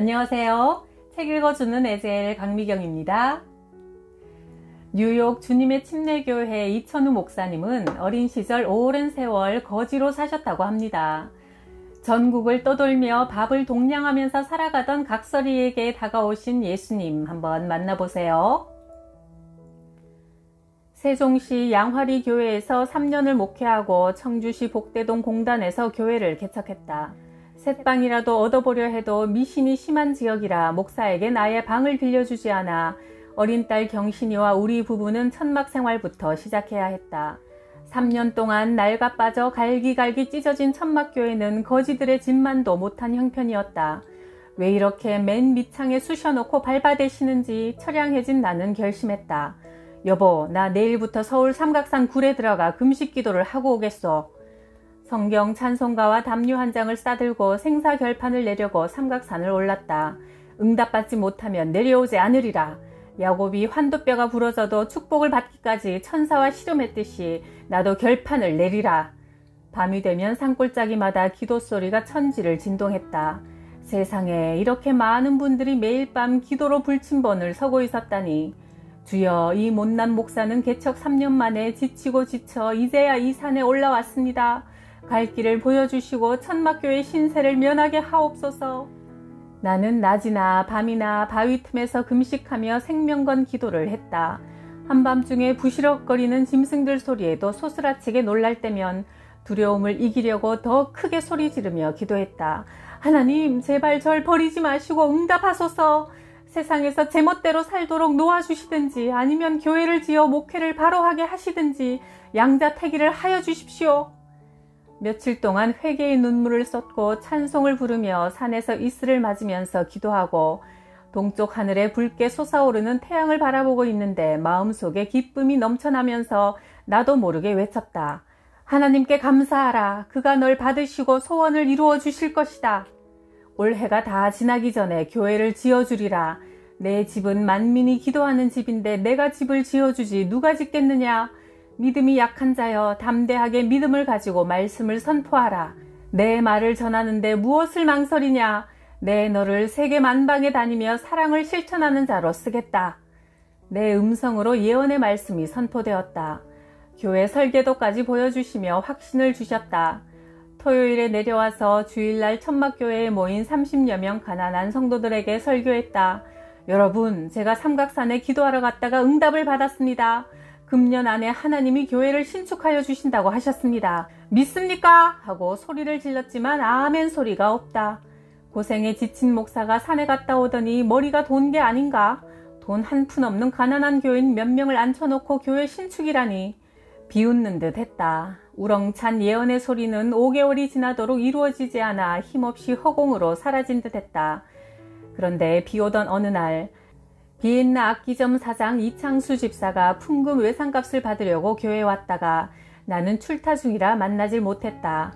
안녕하세요. 책 읽어주는 에젤 강미경입니다. 뉴욕 주님의 침례교회 이천우 목사님은 어린 시절 오랜 세월 거지로 사셨다고 합니다. 전국을 떠돌며 밥을 동냥하면서 살아가던 각설이에게 다가오신 예수님 한번 만나보세요. 세종시 양화리 교회에서 3년을 목회하고 청주시 복대동 공단에서 교회를 개척했다. 셋방이라도 얻어보려 해도 미신이 심한 지역이라 목사에게 나의 방을 빌려주지 않아 어린 딸 경신이와 우리 부부는 천막 생활부터 시작해야 했다. 3년 동안 낡아 빠져 갈기갈기 찢어진 천막교회는 거지들의 집만도 못한 형편이었다. 왜 이렇게 맨 밑창에 쑤셔놓고 밟아대시는지 처량해진 나는 결심했다. 여보, 나 내일부터 서울 삼각산 굴에 들어가 금식 기도를 하고 오겠소. 성경 찬송가와 담요 한 장을 싸들고 생사 결판을 내려고 삼각산을 올랐다. 응답받지 못하면 내려오지 않으리라. 야곱이 환도뼈가 부러져도 축복을 받기까지 천사와 씨름했듯이 나도 결판을 내리라. 밤이 되면 산골짜기마다 기도 소리가 천지를 진동했다. 세상에 이렇게 많은 분들이 매일 밤 기도로 불침번을 서고 있었다니. 주여, 이 못난 목사는 개척 3년 만에 지치고 지쳐 이제야 이 산에 올라왔습니다. 갈 길을 보여주시고 천막교회 신세를 면하게 하옵소서. 나는 낮이나 밤이나 바위 틈에서 금식하며 생명건 기도를 했다. 한밤중에 부시럭거리는 짐승들 소리에도 소스라치게 놀랄 때면 두려움을 이기려고 더 크게 소리 지르며 기도했다. 하나님, 제발 절 버리지 마시고 응답하소서. 세상에서 제멋대로 살도록 놓아주시든지 아니면 교회를 지어 목회를 바로 하게 하시든지 양자택일을 하여 주십시오. 며칠 동안 회개의 눈물을 쏟고 찬송을 부르며 산에서 이슬을 맞으면서 기도하고 동쪽 하늘에 붉게 솟아오르는 태양을 바라보고 있는데 마음속에 기쁨이 넘쳐나면서 나도 모르게 외쳤다. 하나님께 감사하라. 그가 널 받으시고 소원을 이루어 주실 것이다. 올해가 다 지나기 전에 교회를 지어주리라. 내 집은 만민이 기도하는 집인데 내가 집을 지어주지 누가 짓겠느냐. 믿음이 약한 자여, 담대하게 믿음을 가지고 말씀을 선포하라. 내 말을 전하는데 무엇을 망설이냐. 내 너를 세계 만방에 다니며 사랑을 실천하는 자로 쓰겠다. 내 음성으로 예언의 말씀이 선포되었다. 교회 설계도까지 보여주시며 확신을 주셨다. 토요일에 내려와서 주일날 천막교회에 모인 30여 명 가난한 성도들에게 설교했다. 여러분, 제가 삼각산에 기도하러 갔다가 응답을 받았습니다. 금년 안에 하나님이 교회를 신축하여 주신다고 하셨습니다. 믿습니까? 하고 소리를 질렀지만 아멘 소리가 없다. 고생에 지친 목사가 산에 갔다 오더니 머리가 돈 게 아닌가? 돈 한 푼 없는 가난한 교인 몇 명을 앉혀놓고 교회 신축이라니. 비웃는 듯 했다. 우렁찬 예언의 소리는 5개월이 지나도록 이루어지지 않아 힘없이 허공으로 사라진 듯 했다. 그런데 비오던 어느 날 비엔나 악기점 사장 이창수 집사가 풍금 외상값을 받으려고 교회에 왔다가 나는 출타 중이라 만나질 못했다.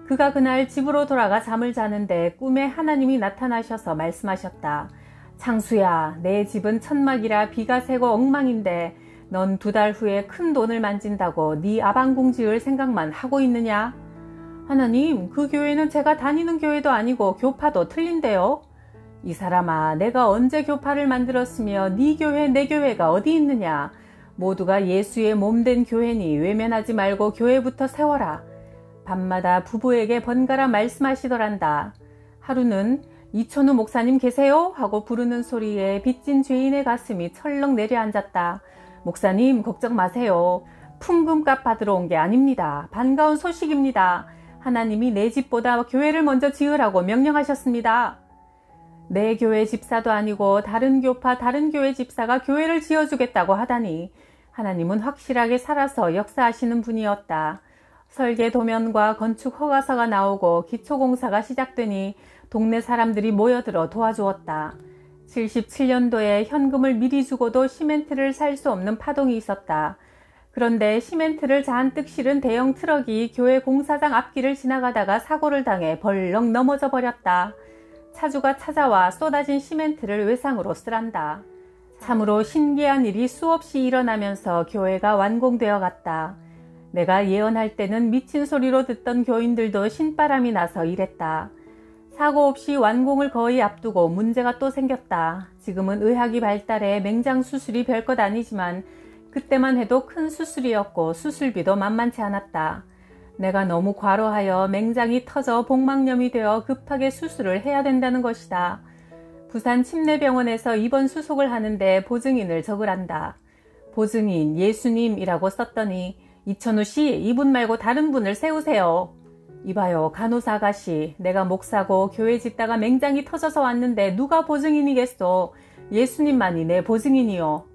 그가 그날 집으로 돌아가 잠을 자는데 꿈에 하나님이 나타나셔서 말씀하셨다. 창수야, 내 집은 천막이라 비가 새고 엉망인데 넌 2달 후에 큰 돈을 만진다고 네 아방궁 지을 생각만 하고 있느냐? 하나님, 그 교회는 제가 다니는 교회도 아니고 교파도 틀린데요. 이 사람아, 내가 언제 교파를 만들었으며 네 교회 내 교회가 어디 있느냐. 모두가 예수의 몸된 교회니 외면하지 말고 교회부터 세워라. 밤마다 부부에게 번갈아 말씀하시더란다. 하루는 이천우 목사님 계세요? 하고 부르는 소리에 빚진 죄인의 가슴이 철렁 내려앉았다. 목사님, 걱정 마세요. 풍금값 받으러 온 게 아닙니다. 반가운 소식입니다. 하나님이 내 집보다 교회를 먼저 지으라고 명령하셨습니다. 내 교회 집사도 아니고 다른 교파 다른 교회 집사가 교회를 지어주겠다고 하다니 하나님은 확실하게 살아서 역사하시는 분이었다. 설계 도면과 건축 허가서가 나오고 기초공사가 시작되니 동네 사람들이 모여들어 도와주었다. 77년도에 현금을 미리 주고도 시멘트를 살 수 없는 파동이 있었다. 그런데 시멘트를 잔뜩 실은 대형 트럭이 교회 공사장 앞길을 지나가다가 사고를 당해 벌렁 넘어져 버렸다. 차주가 찾아와 쏟아진 시멘트를 외상으로 쓰란다. 참으로 신기한 일이 수없이 일어나면서 교회가 완공되어 갔다. 내가 예언할 때는 미친 소리로 듣던 교인들도 신바람이 나서 이랬다. 사고 없이 완공을 거의 앞두고 문제가 또 생겼다. 지금은 의학이 발달해 맹장 수술이 별것 아니지만 그때만 해도 큰 수술이었고 수술비도 만만치 않았다. 내가 너무 과로하여 맹장이 터져 복막염이 되어 급하게 수술을 해야 된다는 것이다. 부산 침례병원에서 입원 수속을 하는데 보증인을 적으란다. 보증인 예수님이라고 썼더니 이천우 씨, 이분 말고 다른 분을 세우세요. 이봐요, 간호사 아가씨, 내가 목사고 교회 짓다가 맹장이 터져서 왔는데 누가 보증인이겠소? 예수님만이 내 보증인이요.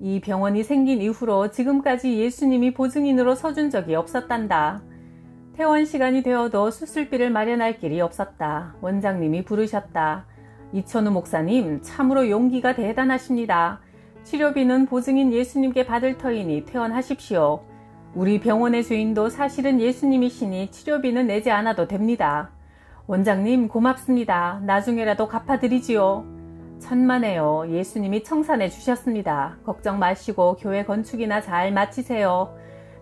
이 병원이 생긴 이후로 지금까지 예수님이 보증인으로 서준 적이 없었단다. 퇴원 시간이 되어도 수술비를 마련할 길이 없었다. 원장님이 부르셨다. 이천우 목사님, 참으로 용기가 대단하십니다. 치료비는 보증인 예수님께 받을 터이니 퇴원하십시오. 우리 병원의 주인도 사실은 예수님이시니 치료비는 내지 않아도 됩니다. 원장님 고맙습니다. 나중에라도 갚아드리지요. 천만에요. 예수님이 청산해 주셨습니다. 걱정 마시고 교회 건축이나 잘 마치세요.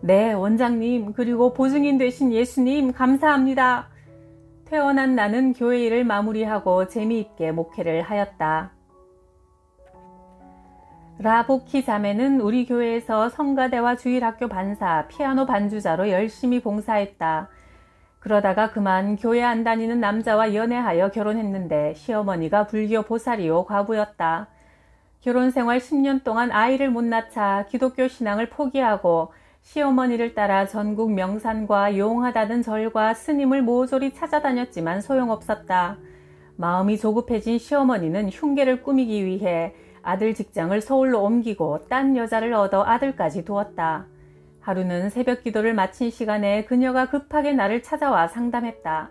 네, 원장님, 그리고 보증인 되신 예수님 감사합니다. 퇴원한 나는 교회 일을 마무리하고 재미있게 목회를 하였다. 라보키 자매는 우리 교회에서 성가대와 주일학교 반사, 피아노 반주자로 열심히 봉사했다. 그러다가 그만 교회 안 다니는 남자와 연애하여 결혼했는데 시어머니가 불교 보살이요 과부였다. 결혼 생활 10년 동안 아이를 못 낳자 기독교 신앙을 포기하고 시어머니를 따라 전국 명산과 용하다는 절과 스님을 모조리 찾아다녔지만 소용없었다. 마음이 조급해진 시어머니는 흉계를 꾸미기 위해 아들 직장을 서울로 옮기고 딴 여자를 얻어 아들까지 두었다. 하루는 새벽 기도를 마친 시간에 그녀가 급하게 나를 찾아와 상담했다.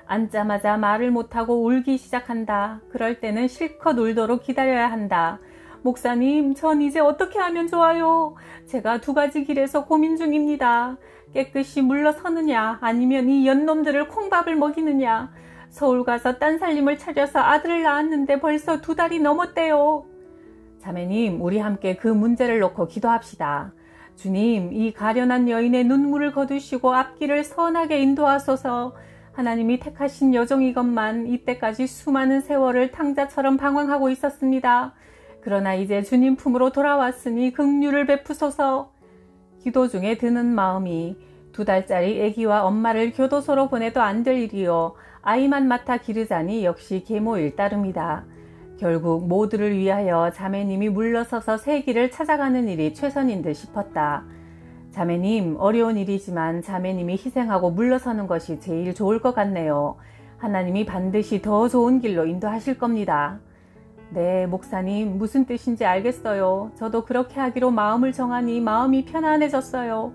앉자마자 말을 못하고 울기 시작한다. 그럴 때는 실컷 울도록 기다려야 한다. 목사님, 전 이제 어떻게 하면 좋아요? 제가 2가지 길에서 고민 중입니다. 깨끗이 물러서느냐 아니면 이 연놈들을 콩밥을 먹이느냐. 서울 가서 딴 살림을 차려서 아들을 낳았는데 벌써 2달이 넘었대요. 자매님, 우리 함께 그 문제를 놓고 기도합시다. 주님, 이 가련한 여인의 눈물을 거두시고 앞길을 선하게 인도하소서. 하나님이 택하신 여종이건만 이때까지 수많은 세월을 탕자처럼 방황하고 있었습니다. 그러나 이제 주님 품으로 돌아왔으니 긍휼을 베푸소서. 기도 중에 드는 마음이 2달짜리 아기와 엄마를 교도소로 보내도 안 될 일이요. 아이만 맡아 기르자니 역시 계모일 따름이다. 결국 모두를 위하여 자매님이 물러서서 새 길을 찾아가는 일이 최선인 듯 싶었다. 자매님, 어려운 일이지만 자매님이 희생하고 물러서는 것이 제일 좋을 것 같네요. 하나님이 반드시 더 좋은 길로 인도하실 겁니다. 네, 목사님, 무슨 뜻인지 알겠어요. 저도 그렇게 하기로 마음을 정하니 마음이 편안해졌어요.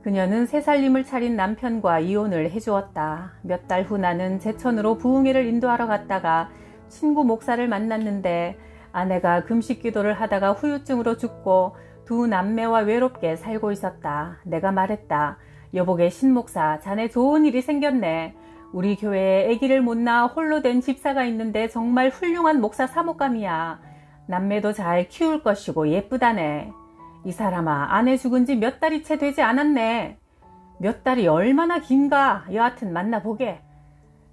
그녀는 새 살림을 차린 남편과 이혼을 해주었다. 몇 달 후 나는 제천으로 부흥회를 인도하러 갔다가 친구 목사를 만났는데 아내가 금식 기도를 하다가 후유증으로 죽고 2 남매와 외롭게 살고 있었다. 내가 말했다. 여보게 신목사, 자네 좋은 일이 생겼네. 우리 교회에 아기를 못 낳아 홀로 된 집사가 있는데 정말 훌륭한 목사 사목감이야. 남매도 잘 키울 것이고 예쁘다네. 이 사람아, 아내 죽은 지 몇 달이 채 되지 않았네. 몇 달이 얼마나 긴가. 여하튼 만나보게.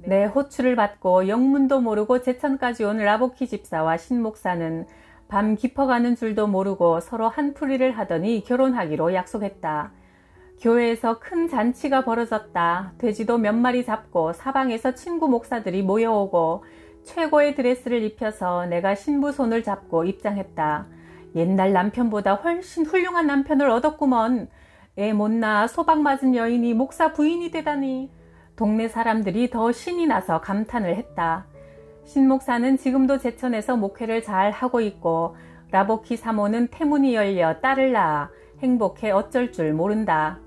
내 호출을 받고 영문도 모르고 제천까지 온 라보키 집사와 신목사는 밤 깊어가는 줄도 모르고 서로 한풀이를 하더니 결혼하기로 약속했다. 교회에서 큰 잔치가 벌어졌다. 돼지도 몇 마리 잡고 사방에서 친구 목사들이 모여오고 최고의 드레스를 입혀서 내가 신부 손을 잡고 입장했다. 옛날 남편보다 훨씬 훌륭한 남편을 얻었구먼. 애 못 낳아 소박 맞은 여인이 목사 부인이 되다니. 동네 사람들이 더 신이 나서 감탄을 했다. 신목사는 지금도 제천에서 목회를 잘 하고 있고 라보키 사모는 태문이 열려 딸을 낳아 행복해 어쩔 줄 모른다.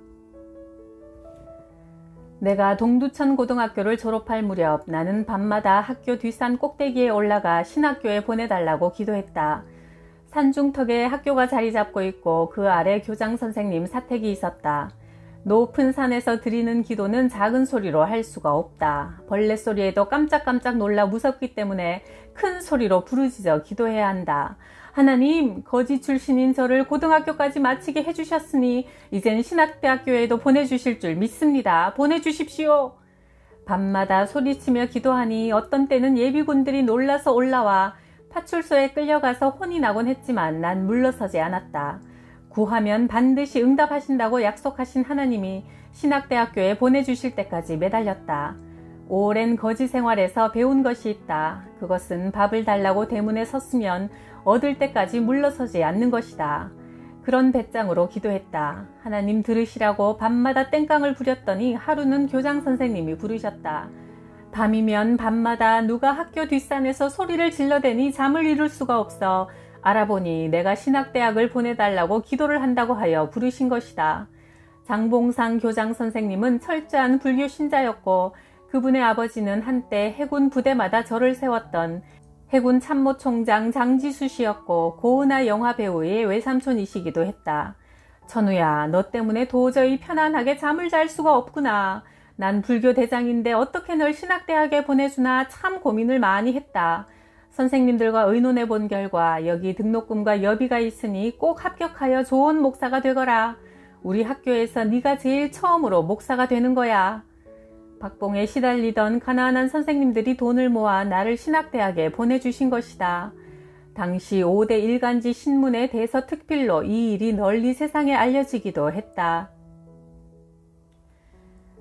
내가 동두천 고등학교를 졸업할 무렵 나는 밤마다 학교 뒷산 꼭대기에 올라가 신학교에 보내달라고 기도했다. 산중턱에 학교가 자리 잡고 있고 그 아래 교장 선생님 사택이 있었다. 높은 산에서 드리는 기도는 작은 소리로 할 수가 없다. 벌레 소리에도 깜짝깜짝 놀라 무섭기 때문에 큰 소리로 부르짖어 기도해야 한다. 하나님, 거지 출신인 저를 고등학교까지 마치게 해주셨으니 이젠 신학대학교에도 보내주실 줄 믿습니다. 보내주십시오. 밤마다 소리치며 기도하니 어떤 때는 예비군들이 놀라서 올라와 파출소에 끌려가서 혼이 나곤 했지만 난 물러서지 않았다. 구하면 반드시 응답하신다고 약속하신 하나님이 신학대학교에 보내주실 때까지 매달렸다. 오랜 거지 생활에서 배운 것이 있다. 그것은 밥을 달라고 대문에 섰으면 얻을 때까지 물러서지 않는 것이다. 그런 배짱으로 기도했다. 하나님 들으시라고 밤마다 땡깡을 부렸더니 하루는 교장 선생님이 부르셨다. 밤이면 밤마다 누가 학교 뒷산에서 소리를 질러대니 잠을 이룰 수가 없어 알아보니 내가 신학대학을 보내달라고 기도를 한다고 하여 부르신 것이다. 장봉상 교장 선생님은 철저한 불교 신자였고 그분의 아버지는 한때 해군 부대마다 절을 세웠던 해군 참모총장 장지수 씨였고 고은하 영화 배우의 외삼촌이시기도 했다. 천우야, 너 때문에 도저히 편안하게 잠을 잘 수가 없구나. 난 불교 대장인데 어떻게 널 신학대학에 보내주나 참 고민을 많이 했다. 선생님들과 의논해 본 결과 여기 등록금과 여비가 있으니 꼭 합격하여 좋은 목사가 되거라. 우리 학교에서 네가 제일 처음으로 목사가 되는 거야. 박봉에 시달리던 가난한 선생님들이 돈을 모아 나를 신학대학에 보내주신 것이다. 당시 5대 일간지 신문에 대서특필로 이 일이 널리 세상에 알려지기도 했다.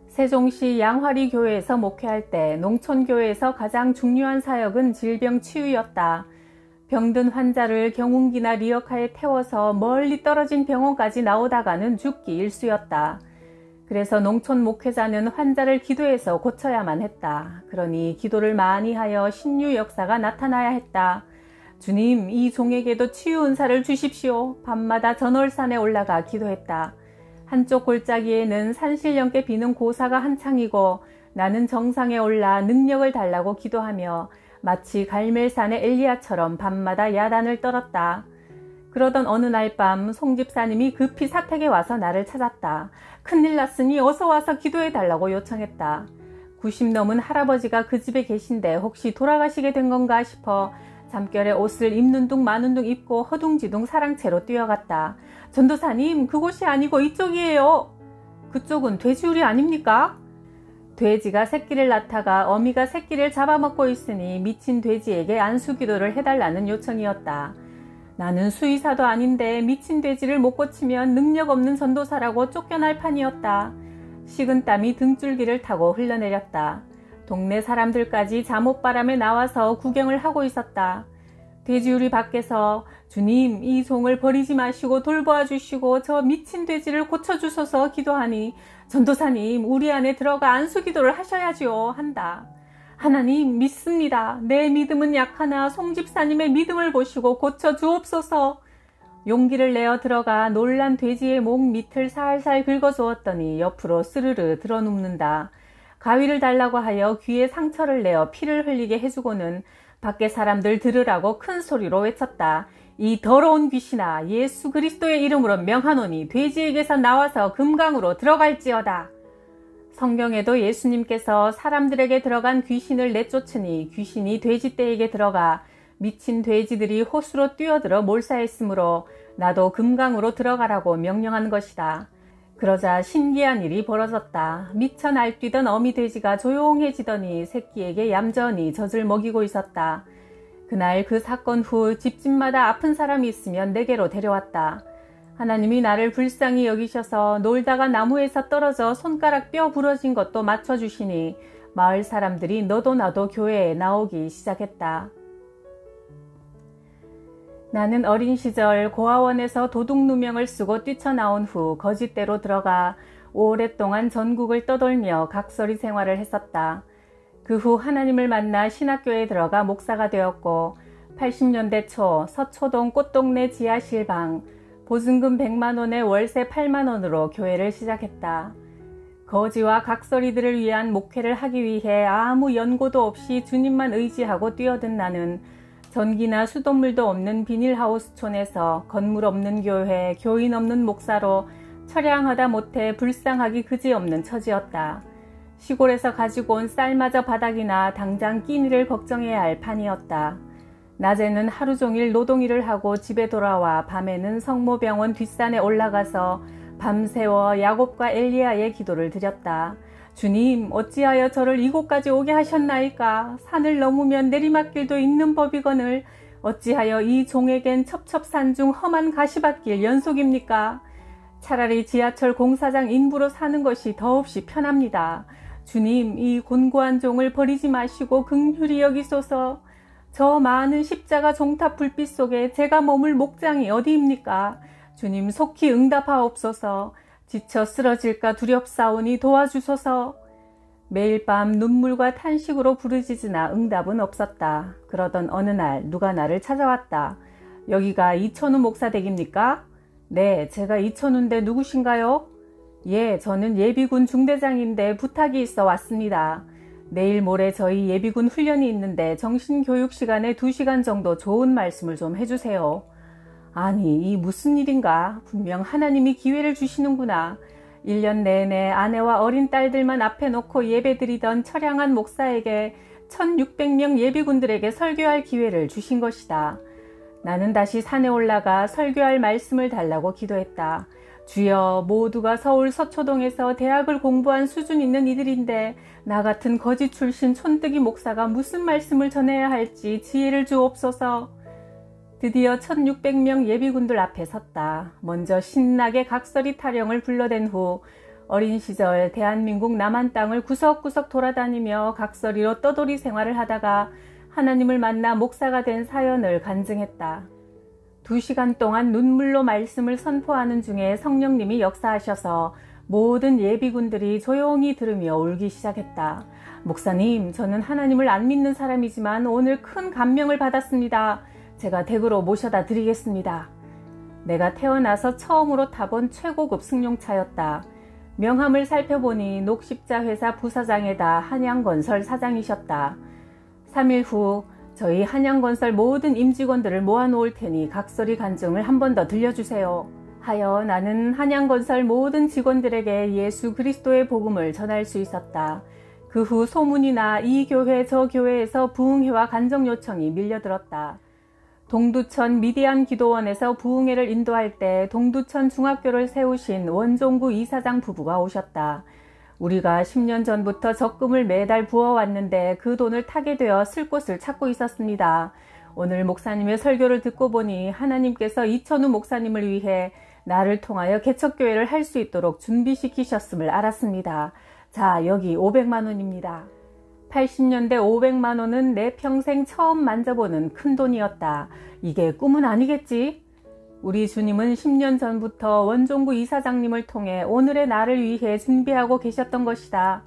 세종시 양화리 교회에서 목회할 때 농촌교회에서 가장 중요한 사역은 질병 치유였다. 병든 환자를 경운기나 리어카에 태워서 멀리 떨어진 병원까지 나오다가는 죽기 일쑤였다. 그래서 농촌 목회자는 환자를 기도해서 고쳐야만 했다. 그러니 기도를 많이 하여 신유 역사가 나타나야 했다. 주님, 이 종에게도 치유 은사를 주십시오. 밤마다 전월산에 올라가 기도했다. 한쪽 골짜기에는 산신령께 비는 고사가 한창이고 나는 정상에 올라 능력을 달라고 기도하며 마치 갈멜산의 엘리야처럼 밤마다 야단을 떨었다. 그러던 어느 날 밤 송 집사님이 급히 사택에 와서 나를 찾았다. 큰일 났으니 어서 와서 기도해달라고 요청했다. 90 넘은 할아버지가 그 집에 계신데 혹시 돌아가시게 된 건가 싶어 잠결에 옷을 입는 둥 마는 둥 입고 허둥지둥 사랑채로 뛰어갔다. 전도사님, 그곳이 아니고 이쪽이에요. 그쪽은 돼지우리 아닙니까? 돼지가 새끼를 낳다가 어미가 새끼를 잡아먹고 있으니 미친 돼지에게 안수기도를 해달라는 요청이었다. 나는 수의사도 아닌데 미친 돼지를 못 고치면 능력 없는 전도사라고 쫓겨날 판이었다. 식은땀이 등줄기를 타고 흘러내렸다. 동네 사람들까지 잠옷바람에 나와서 구경을 하고 있었다. 돼지우리 밖에서 주님, 이 종을 버리지 마시고 돌보아 주시고 저 미친 돼지를 고쳐주소서 기도하니 전도사님, 우리 안에 들어가 안수기도를 하셔야지요 한다. 하나님, 믿습니다. 내 믿음은 약하나 송 집사님의 믿음을 보시고 고쳐주옵소서. 용기를 내어 들어가 놀란 돼지의 목 밑을 살살 긁어주었더니 옆으로 스르르 들어눕는다. 가위를 달라고 하여 귀에 상처를 내어 피를 흘리게 해주고는 밖에 사람들 들으라고 큰 소리로 외쳤다. 이 더러운 귀신아, 예수 그리스도의 이름으로 명하노니 돼지에게서 나와서 금강으로 들어갈지어다. 성경에도 예수님께서 사람들에게 들어간 귀신을 내쫓으니 귀신이 돼지떼에게 들어가 미친 돼지들이 호수로 뛰어들어 몰사했으므로 나도 금강으로 들어가라고 명령한 것이다. 그러자 신기한 일이 벌어졌다. 미쳐 날뛰던 어미 돼지가 조용해지더니 새끼에게 얌전히 젖을 먹이고 있었다. 그날 그 사건 후 집집마다 아픈 사람이 있으면 내게로 데려왔다. 하나님이 나를 불쌍히 여기셔서 놀다가 나무에서 떨어져 손가락 뼈 부러진 것도 맞춰주시니 마을 사람들이 너도 나도 교회에 나오기 시작했다. 나는 어린 시절 고아원에서 도둑 누명을 쓰고 뛰쳐나온 후 거짓대로 들어가 오랫동안 전국을 떠돌며 각설이 생활을 했었다. 그 후 하나님을 만나 신학교에 들어가 목사가 되었고 80년대 초 서초동 꽃동네 지하실방 보증금 100만원에 월세 8만원으로 교회를 시작했다. 거지와 각설이들을 위한 목회를 하기 위해 아무 연고도 없이 주님만 의지하고 뛰어든 나는 전기나 수돗물도 없는 비닐하우스촌에서 건물 없는 교회, 교인 없는 목사로 처량하다 못해 불쌍하기 그지없는 처지였다. 시골에서 가지고 온 쌀마저 바닥이나 당장 끼니를 걱정해야 할 판이었다. 낮에는 하루 종일 노동일을 하고 집에 돌아와 밤에는 성모병원 뒷산에 올라가서 밤새워 야곱과 엘리야의 기도를 드렸다. 주님, 어찌하여 저를 이곳까지 오게 하셨나이까? 산을 넘으면 내리막길도 있는 법이거늘 어찌하여 이 종에겐 첩첩산중 험한 가시밭길 연속입니까? 차라리 지하철 공사장 인부로 사는 것이 더없이 편합니다. 주님, 이 곤고한 종을 버리지 마시고 긍휼히 여기소서. 저 많은 십자가 종탑 불빛 속에 제가 머물 목장이 어디입니까? 주님, 속히 응답하옵소서. 지쳐 쓰러질까 두렵사오니 도와주소서. 매일 밤 눈물과 탄식으로 부르짖으나 응답은 없었다. 그러던 어느 날 누가 나를 찾아왔다. 여기가 이천우 목사 댁입니까? 네, 제가 이천우인데 누구신가요? 예, 저는 예비군 중대장인데 부탁이 있어 왔습니다. 내일 모레 저희 예비군 훈련이 있는데 정신교육 시간에 2시간 정도 좋은 말씀을 좀 해주세요. 아니, 이 무슨 일인가? 분명 하나님이 기회를 주시는구나. 1년 내내 아내와 어린 딸들만 앞에 놓고 예배드리던 처량한 목사에게 1600명 예비군들에게 설교할 기회를 주신 것이다. 나는 다시 산에 올라가 설교할 말씀을 달라고 기도했다. 주여, 모두가 서울 서초동에서 대학을 공부한 수준 있는 이들인데 나 같은 거지 출신 촌뜨기 목사가 무슨 말씀을 전해야 할지 지혜를 주옵소서. 드디어 1600명 예비군들 앞에 섰다. 먼저 신나게 각설이 타령을 불러댄 후 어린 시절 대한민국 남한 땅을 구석구석 돌아다니며 각설이로 떠돌이 생활을 하다가 하나님을 만나 목사가 된 사연을 간증했다. 2시간 동안 눈물로 말씀을 선포하는 중에 성령님이 역사하셔서 모든 예비군들이 조용히 들으며 울기 시작했다. 목사님, 저는 하나님을 안 믿는 사람이지만 오늘 큰 감명을 받았습니다. 제가 댁으로 모셔다 드리겠습니다. 내가 태어나서 처음으로 타본 최고급 승용차였다. 명함을 살펴보니 녹십자 회사 부사장에다 한양건설 사장이셨다. 3일 후 저희 한양건설 모든 임직원들을 모아놓을 테니 각설이 간증을 한 번 더 들려주세요. 하여 나는 한양건설 모든 직원들에게 예수 그리스도의 복음을 전할 수 있었다. 그 후 소문이 나 이 교회 저 교회에서 부흥회와 간정 요청이 밀려들었다. 동두천 미디안 기도원에서 부흥회를 인도할 때 동두천 중학교를 세우신 원종구 이사장 부부가 오셨다. 우리가 10년 전부터 적금을 매달 부어왔는데 그 돈을 타게 되어 쓸 곳을 찾고 있었습니다. 오늘 목사님의 설교를 듣고 보니 하나님께서 이천우 목사님을 위해 나를 통하여 개척교회를 할 수 있도록 준비시키셨음을 알았습니다. 자, 여기 500만 원입니다. 80년대 500만 원은 내 평생 처음 만져보는 큰 돈이었다. 이게 꿈은 아니겠지? 우리 주님은 10년 전부터 원종구 이사장님을 통해 오늘의 나를 위해 준비하고 계셨던 것이다.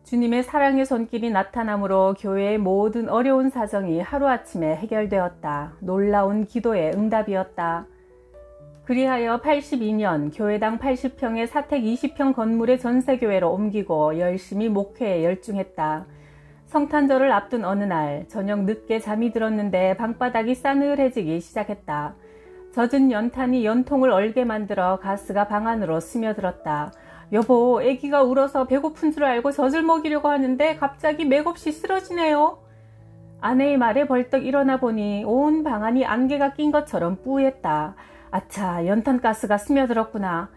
주님의 사랑의 손길이 나타나므로 교회의 모든 어려운 사정이 하루아침에 해결되었다. 놀라운 기도의 응답이었다. 그리하여 82년 교회당 80평의 사택 20평 건물의 전세교회로 옮기고 열심히 목회에 열중했다. 성탄절을 앞둔 어느 날 저녁 늦게 잠이 들었는데 방바닥이 싸늘해지기 시작했다. 젖은 연탄이 연통을 얼게 만들어 가스가 방 안으로 스며들었다. 여보, 아기가 울어서 배고픈 줄 알고 젖을 먹이려고 하는데 갑자기 맥없이 쓰러지네요. 아내의 말에 벌떡 일어나 보니 온 방 안이 안개가 낀 것처럼 뿌였다. 아차, 연탄가스가 스며들었구나.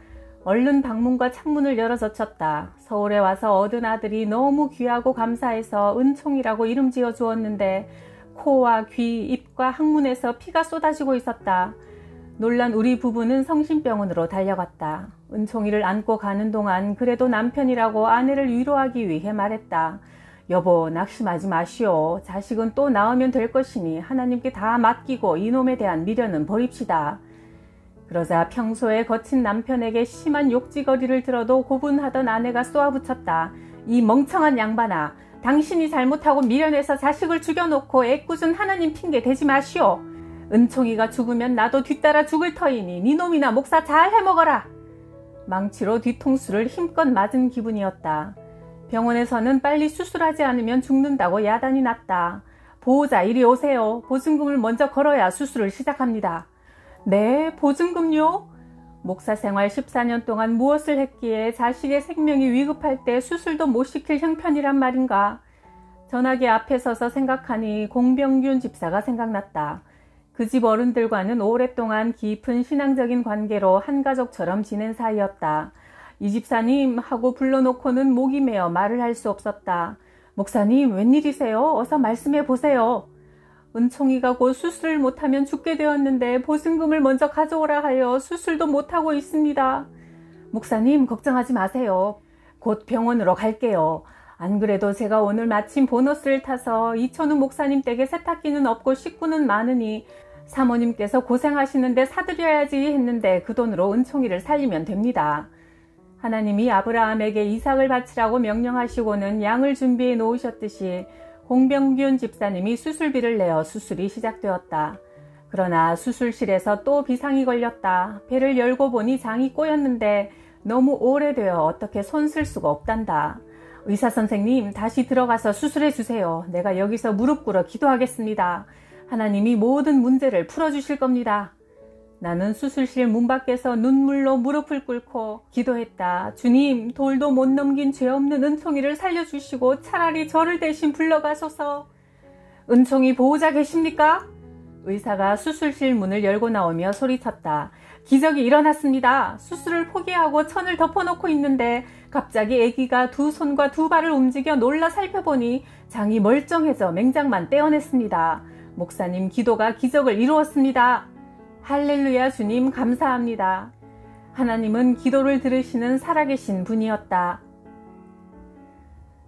얼른 방문과 창문을 열어 젖혔다. 서울에 와서 얻은 아들이 너무 귀하고 감사해서 은총이라고 이름 지어 주었는데 코와 귀, 입과 항문에서 피가 쏟아지고 있었다. 놀란 우리 부부는 성심병원으로 달려갔다. 은총이를 안고 가는 동안 그래도 남편이라고 아내를 위로하기 위해 말했다. 여보, 낙심하지 마시오. 자식은 또 낳으면 될 것이니 하나님께 다 맡기고 이놈에 대한 미련은 버립시다. 그러자 평소에 거친 남편에게 심한 욕지거리를 들어도 고분하던 아내가 쏘아붙였다. 이 멍청한 양반아, 당신이 잘못하고 미련해서 자식을 죽여놓고 애꿎은 하나님 핑계 대지 마시오. 은총이가 죽으면 나도 뒤따라 죽을 터이니 니놈이나 목사 잘 해먹어라. 망치로 뒤통수를 힘껏 맞은 기분이었다. 병원에서는 빨리 수술하지 않으면 죽는다고 야단이 났다. 보호자 이리 오세요. 보증금을 먼저 걸어야 수술을 시작합니다. 네, 보증금요? 목사 생활 14년 동안 무엇을 했기에 자식의 생명이 위급할 때 수술도 못 시킬 형편이란 말인가? 전화기 앞에 서서 생각하니 공병균 집사가 생각났다. 그 집 어른들과는 오랫동안 깊은 신앙적인 관계로 한 가족처럼 지낸 사이였다. 이 집사님 하고 불러놓고는 목이 메어 말을 할 수 없었다. 목사님, 웬일이세요? 어서 말씀해 보세요. 은총이가 곧 수술을 못하면 죽게 되었는데 보증금을 먼저 가져오라 하여 수술도 못하고 있습니다. 목사님, 걱정하지 마세요. 곧 병원으로 갈게요. 안 그래도 제가 오늘 마침 보너스를 타서 이천우 목사님 댁에 세탁기는 없고 식구는 많으니 사모님께서 고생하시는데 사드려야지 했는데 그 돈으로 은총이를 살리면 됩니다. 하나님이 아브라함에게 이삭을 바치라고 명령하시고는 양을 준비해 놓으셨듯이 홍병균 집사님이 수술비를 내어 수술이 시작되었다. 그러나 수술실에서 또 비상이 걸렸다. 배를 열고 보니 장이 꼬였는데 너무 오래되어 어떻게 손 쓸 수가 없단다. 의사 선생님, 다시 들어가서 수술해 주세요. 내가 여기서 무릎 꿇어 기도하겠습니다. 하나님이 모든 문제를 풀어주실 겁니다. 나는 수술실 문 밖에서 눈물로 무릎을 꿇고 기도했다. 주님, 돌도 못 넘긴 죄 없는 은총이를 살려주시고 차라리 저를 대신 불러가소서. 은총이 보호자 계십니까? 의사가 수술실 문을 열고 나오며 소리쳤다. 기적이 일어났습니다. 수술을 포기하고 천을 덮어놓고 있는데 갑자기 아기가 두 손과 두 발을 움직여 놀라 살펴보니 장이 멀쩡해져 맹장만 떼어냈습니다. 목사님 기도가 기적을 이루었습니다. 할렐루야 주님 감사합니다. 하나님은 기도를 들으시는 살아계신 분이었다.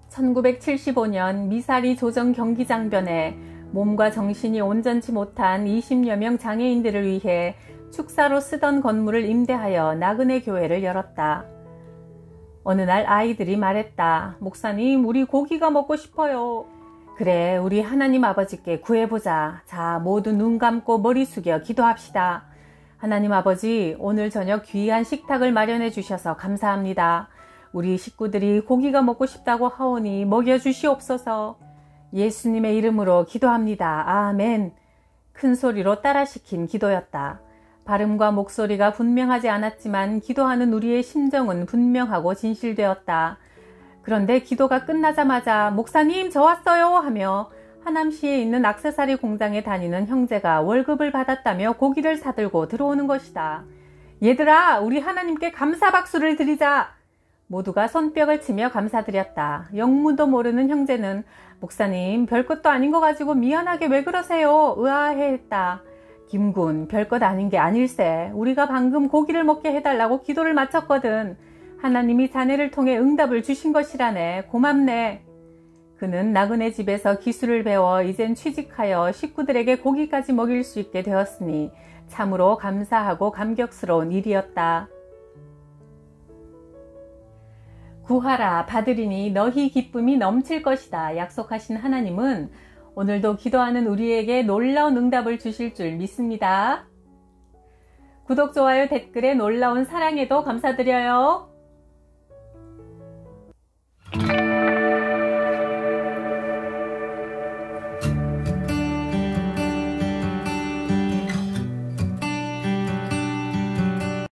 1975년 미사리 조정 경기장변에 몸과 정신이 온전치 못한 20여 명 장애인들을 위해 축사로 쓰던 건물을 임대하여 나그네 교회를 열었다. 어느 날 아이들이 말했다. 목사님, 우리 고기가 먹고 싶어요. 그래, 우리 하나님 아버지께 구해보자. 자, 모두 눈 감고 머리 숙여 기도합시다. 하나님 아버지, 오늘 저녁 귀한 식탁을 마련해 주셔서 감사합니다. 우리 식구들이 고기가 먹고 싶다고 하오니 먹여주시옵소서. 예수님의 이름으로 기도합니다. 아멘. 큰 소리로 따라 시킨 기도였다. 발음과 목소리가 분명하지 않았지만 기도하는 우리의 심정은 분명하고 진실되었다. 그런데 기도가 끝나자마자 목사님 저 왔어요 하며 하남시에 있는 액세서리 공장에 다니는 형제가 월급을 받았다며 고기를 사들고 들어오는 것이다. 얘들아, 우리 하나님께 감사 박수를 드리자. 모두가 손뼉을 치며 감사드렸다. 영문도 모르는 형제는 목사님 별것도 아닌 거 가지고 미안하게 왜 그러세요? 의아해 했다. 김군, 별것 아닌 게 아닐세. 우리가 방금 고기를 먹게 해달라고 기도를 마쳤거든. 하나님이 자네를 통해 응답을 주신 것이라네. 고맙네. 그는 나그네 집에서 기술을 배워 이젠 취직하여 식구들에게 고기까지 먹일 수 있게 되었으니 참으로 감사하고 감격스러운 일이었다. 구하라 받으리니 너희 기쁨이 넘칠 것이다 약속하신 하나님은 오늘도 기도하는 우리에게 놀라운 응답을 주실 줄 믿습니다. 구독, 좋아요, 댓글에 놀라운 사랑에도 감사드려요.